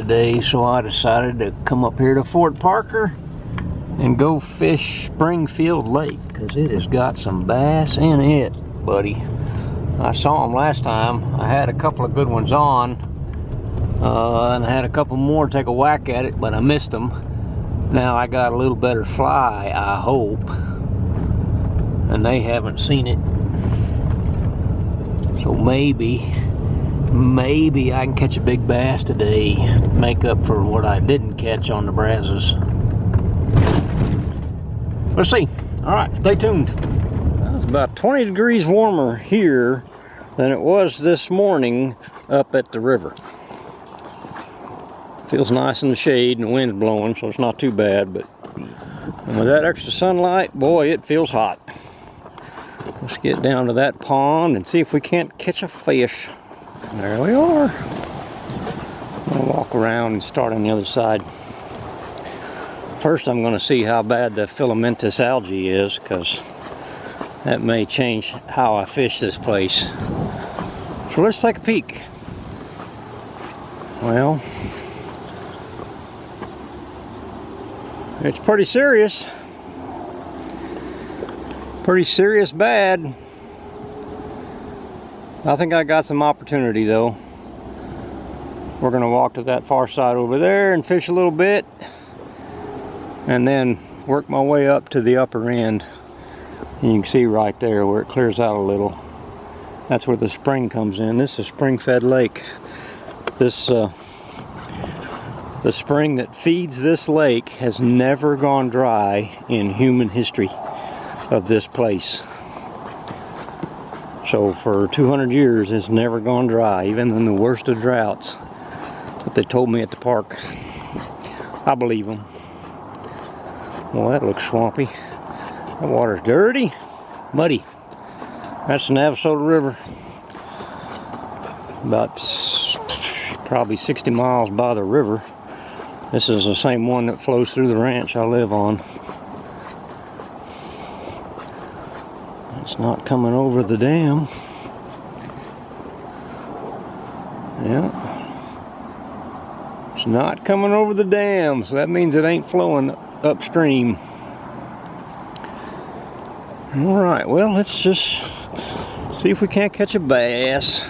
today, so I decided to come up here to Fort Parker and go fish Springfield Lake, because it has got some bass in it, buddy. I saw them last time. I had a couple of good ones on, and I had a couple more take a whack at it, but I missed them. Now I got a little better fly, I hope, and they haven't seen it. So maybe I can catch a big bass today, make up for what I didn't catch on the Brazos. Let's see. All right, stay tuned. It's about 20 degrees warmer here than it was this morning up at the river. Feels nice in the shade and the wind's blowing, so it's not too bad, but and with that extra sunlight, boy, it feels hot. Let's get down to that pond and see if we can't catch a fish. There we are. I'm gonna walk around and start on the other side. First, I'm gonna see how bad the filamentous algae is, because that may change how I fish this place. So let's take a peek. Well, it's pretty serious. Pretty serious bad. I think I got some opportunity though. We're gonna walk to that far side over there and fish a little bit, and then work my way up to the upper end. And you can see right there where it clears out a little. That's where the spring comes in. This is Springfield Lake. This the spring that feeds this lake has never gone dry in human history of this place. So for 200 years it's never gone dry, even in the worst of droughts. That's what they told me at the park. I believe them. Well, that looks swampy. That water's dirty, muddy. That's the Navasota River. About probably 60 miles by the river. This is the same one that flows through the ranch I live on. It's not coming over the dam. Yeah. It's not coming over the dam, so that means it ain't flowing upstream. Alright, well, let's just see if we can't catch a bass.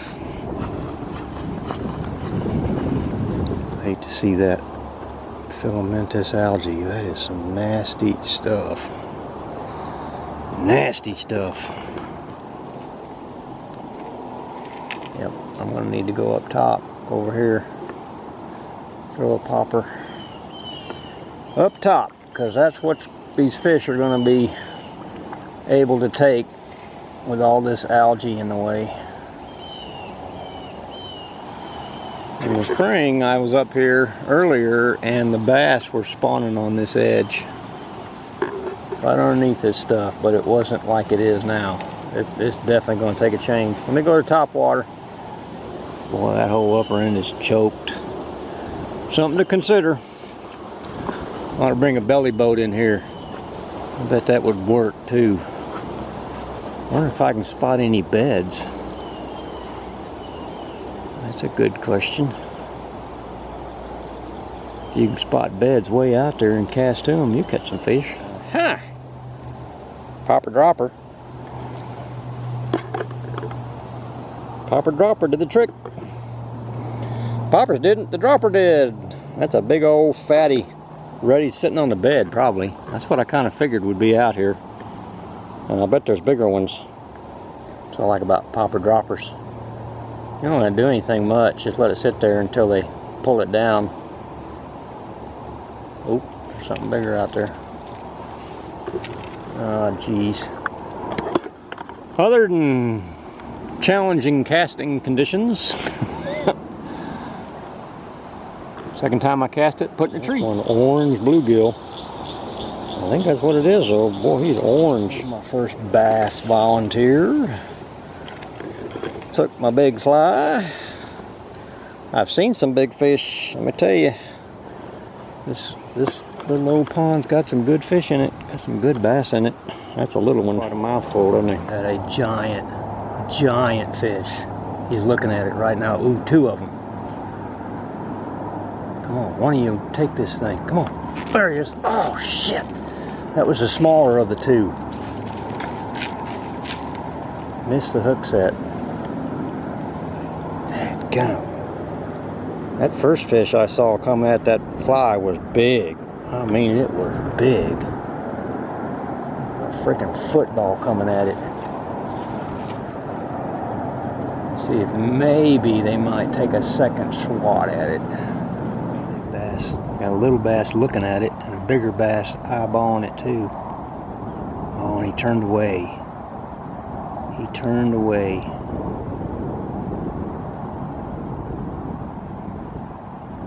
I hate to see that filamentous algae. That is some nasty stuff. Nasty stuff. Yep, I'm gonna need to go up top over here. Throw a popper up top, because that's what these fish are gonna be able to take with all this algae in the way. In the spring, I was up here earlier and the bass were spawning on this edge right underneath this stuff, but it wasn't like it is now. It's definitely going to take a change. Let me go to top water. Boy, that whole upper end is choked. Something to consider. I ought to bring a belly boat in here. I bet that would work too. I wonder if I can spot any beds. That's a good question. If you can spot beds way out there and cast to them, you catch some fish. Ha! Popper dropper. Popper dropper did the trick. Poppers didn't, the dropper did. That's a big old fatty, ready sitting on the bed probably. That's what I kind of figured would be out here. And I bet there's bigger ones. That's what I like about popper droppers. You don't want to do anything much, just let it sit there until they pull it down. Oh, there's something bigger out there. Oh, geez. Other than challenging casting conditions, second time I cast it, put in a tree. One orange bluegill. I think that's what it is though. Boy, he's orange. My first bass volunteer. Took my big fly. I've seen some big fish, let me tell you. This little old pond's got some good fish in it. Got some good bass in it. That's a little one. Quite a mouthful, doesn't he? Got a giant fish. He's looking at it right now. Ooh, two of them. Come on, one of you take this thing. Come on. There he is. Oh, shit. That was the smaller of the two. Missed the hook set. Dadgum. That first fish I saw come at that fly was big. I mean, it was big. A freaking football coming at it. See if maybe they might take a second swat at it. Big bass. Got a little bass looking at it, and a bigger bass eyeballing it too. Oh, and he turned away. He turned away.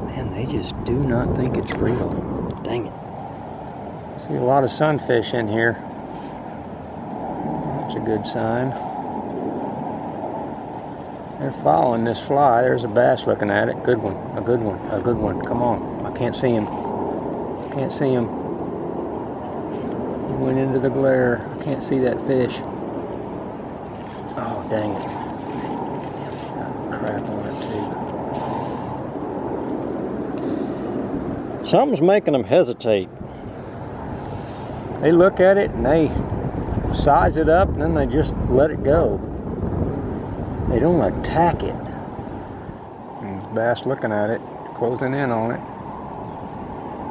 Man, they just do not think it's real. Dang it. See a lot of sunfish in here. That's a good sign. They're following this fly. There's a bass looking at it. Good one. A good one. A good one. Come on. I can't see him. Can't see him. He went into the glare. I can't see that fish. Oh, dang it. Got crap on it, too. Something's making them hesitate. They look at it and they size it up and then they just let it go. They don't attack it. And the bass looking at it, closing in on it.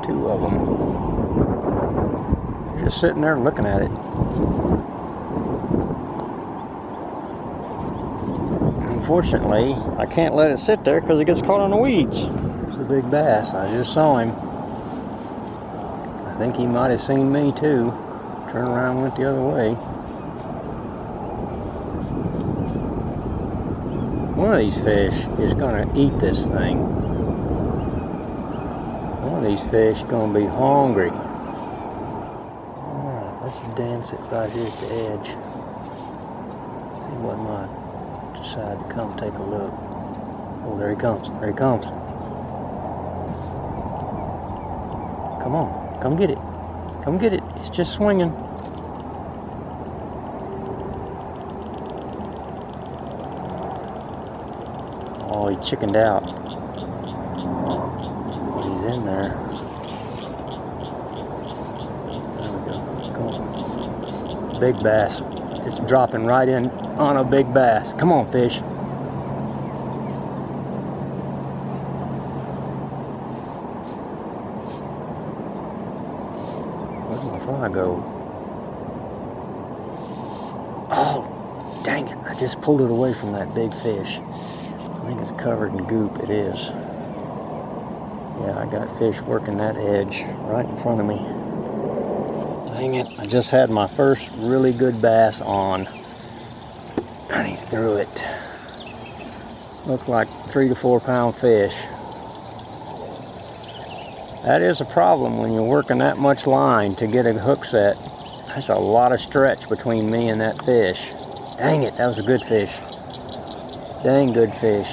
Two of them. They're just sitting there looking at it. Unfortunately, I can't let it sit there because it gets caught on the weeds. There's the big bass. I just saw him. I think he might have seen me too. Turned around and went the other way. One of these fish is going to eat this thing. One of these fish is going to be hungry. Alright, let's dance it right here at the edge. See what might decide to come take a look. Oh, there he comes. There he comes. Come on. Come get it. Come get it. It's just swinging. Oh, he chickened out. He's in there. There we go. Come on. Big bass. It's dropping right in on a big bass. Come on, fish. Where'd my fly go? Oh, dang it. I just pulled it away from that big fish. I think it's covered in goop. It is. Yeah, I got fish working that edge right in front of me. Dang it. I just had my first really good bass on. And he threw it. Looked like 3 to 4 pound fish. That is a problem when you're working that much line to get a hook set. That's a lot of stretch between me and that fish. Dang it, that was a good fish. Dang good fish.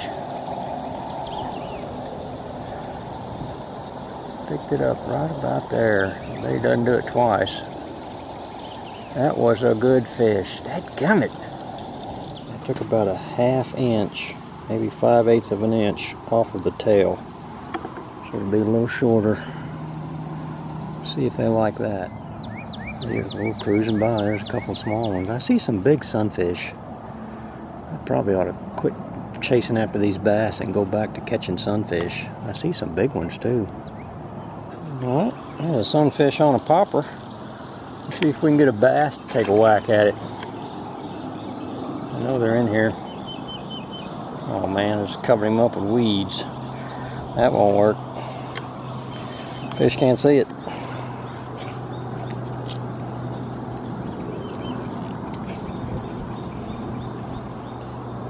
Picked it up right about there. They doesn't do it twice. That was a good fish. Dadgummit. I took about a ½ inch, maybe 5/8 of an inch off of the tail. Should be a little shorter. See if they like that. Here's a little cruising by. There's a couple small ones. I see some big sunfish. I probably ought to quit chasing after these bass and go back to catching sunfish. I see some big ones too. Well, there's a sunfish on a popper. Let's see if we can get a bass to take a whack at it. I know they're in here. Oh man, I just covered him up with weeds. That won't work. Fish can't see it.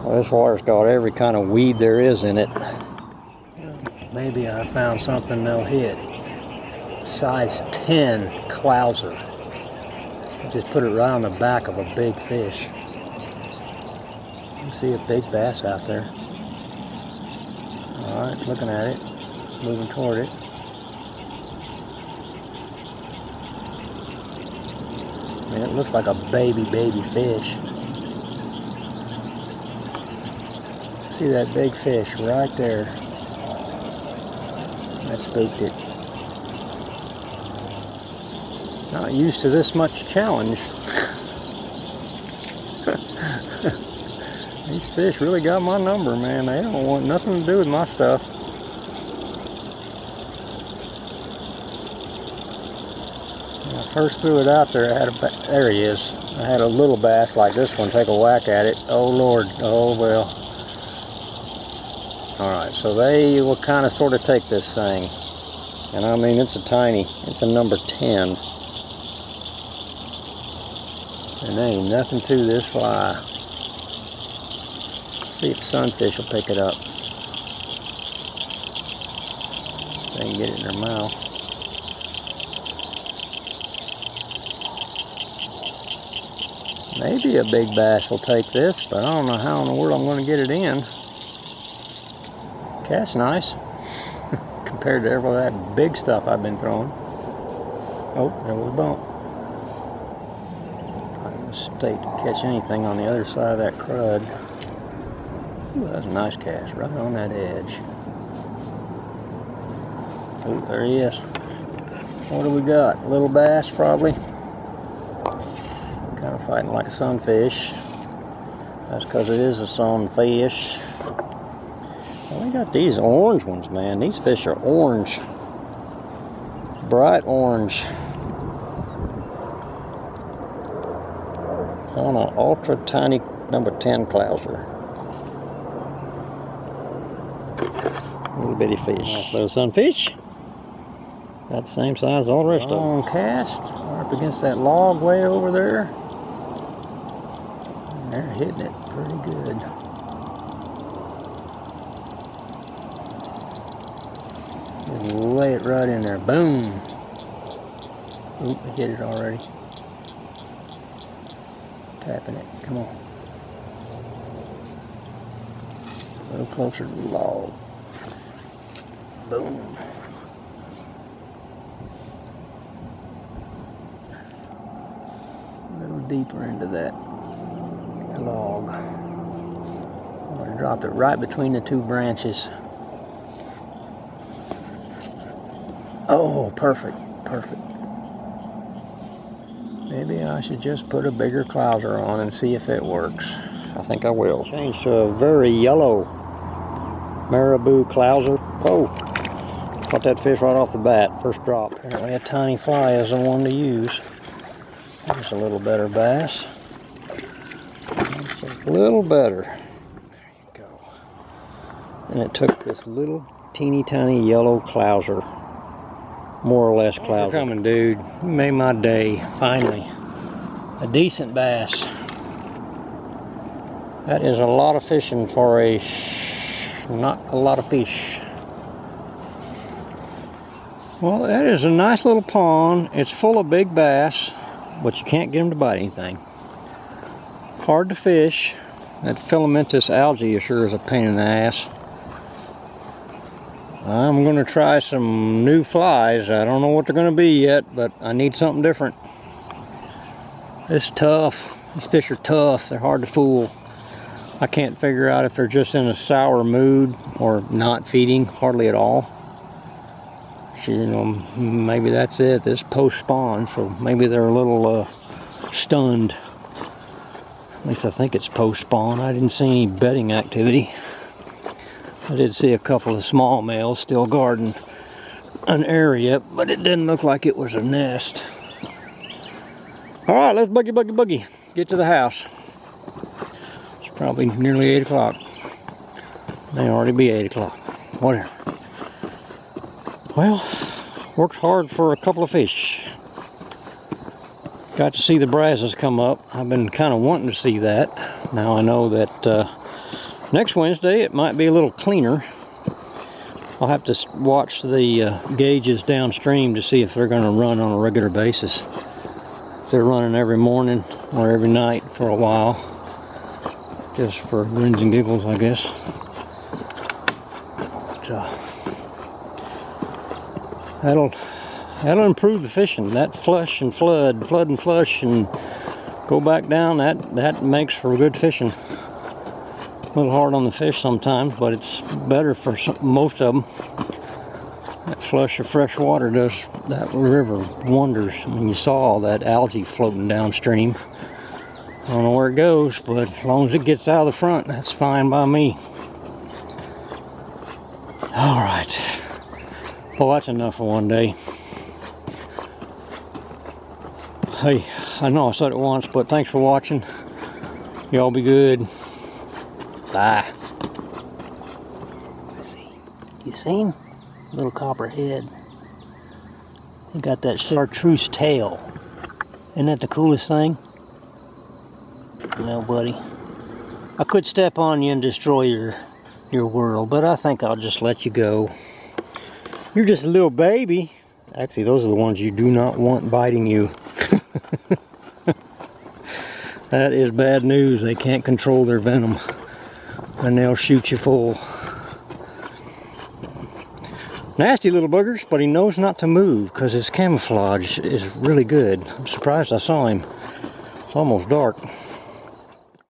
Well, this water's got every kind of weed there is in it. Maybe I found something they'll hit. Size 10 clouser. I just put it right on the back of a big fish. You can see a big bass out there. Alright, looking at it, moving toward it. I mean, it looks like a baby fish. See that big fish right there. That spooked it. Not used to this much challenge. These fish really got my number, man. They don't want nothing to do with my stuff. When I first threw it out there, I had there he is. I had a little bass like this one take a whack at it. Oh Lord, oh well. Alright, so they will kind of sort of take this thing. And I mean, it's a number 10. And there ain't nothing to this fly. See if sunfish will pick it up. They can get it in their mouth. Maybe a big bass will take this, but I don't know how in the world I'm going to get it in. Cat's nice compared to all that big stuff I've been throwing. Oh, there was a bump. Probably a mistake to catch anything on the other side of that crud. Ooh, that's a nice cast right on that edge. Oh, there he is. What do we got? A little bass, probably. Kind of fighting like a sunfish. That's because it is a sunfish. Well, we got these orange ones, man. These fish are orange. Bright orange. On an ultra tiny number 10 clouser. Little bitty fish. Nice little sunfish. About the same size as all the rest of them. Long cast. Up against that log way over there. And they're hitting it pretty good. Just lay it right in there. Boom. Oop, I hit it already. Tapping it. Come on. A little closer to the log. Boom. A little deeper into that log. I'm going to drop it right between the two branches. Oh, perfect, perfect. Maybe I should just put a bigger clouser on and see if it works. I think I will. Change to a very yellow marabou clouser. Oh, caught that fish right off the bat, first drop. Apparently a tiny fly is the one to use. There's a little better bass. That's a little better. There you go. And it took this little teeny tiny yellow clouser. More or less clouser. Thanks for coming, dude. You made my day, finally. A decent bass. That is a lot of fishing for not a lot of fish. Well, that is a nice little pond. It's full of big bass, but you can't get them to bite anything. Hard to fish. That filamentous algae sure is a pain in the ass. I'm going to try some new flies. I don't know what they're going to be yet, but I need something different. It's tough. These fish are tough. They're hard to fool. I can't figure out if they're just in a sour mood or not feeding hardly at all. So, you know, maybe that's it. This post-spawn, so maybe they're a little stunned. At least I think it's post-spawn. I didn't see any bedding activity. I did see a couple of small males still guarding an area, but it didn't look like it was a nest. All right, let's boogie. Get to the house. It's probably nearly 8 o'clock. May already be 8 o'clock. Whatever. Well, worked hard for a couple of fish. Got to see the brasses come up. I've been kind of wanting to see that. Now I know that next Wednesday it might be a little cleaner. I'll have to watch the gauges downstream to see if they're going to run on a regular basis. If they're running every morning or every night for a while. Just for grins and giggles, I guess. But, that'll improve the fishing. That flush and flood and flush and go back down, that makes for good fishing. A little hard on the fish sometimes, but it's better for most of them. That flush of fresh water does that river wonders. I mean, you saw all that algae floating downstream. I don't know where it goes, but as long as it gets out of the front, that's fine by me. All right. Well, that's enough for one day. Hey, I know I said it once, but thanks for watching. Y'all be good. Bye. You see him? Little copperhead. He got that chartreuse tail. Isn't that the coolest thing? Well, buddy, I could step on you and destroy your world, but I think I'll just let you go. You're just a little baby. Actually, those are the ones you do not want biting you. That is bad news. They can't control their venom, and they'll shoot you full. Nasty little boogers, but he knows not to move because his camouflage is really good. I'm surprised I saw him. It's almost dark.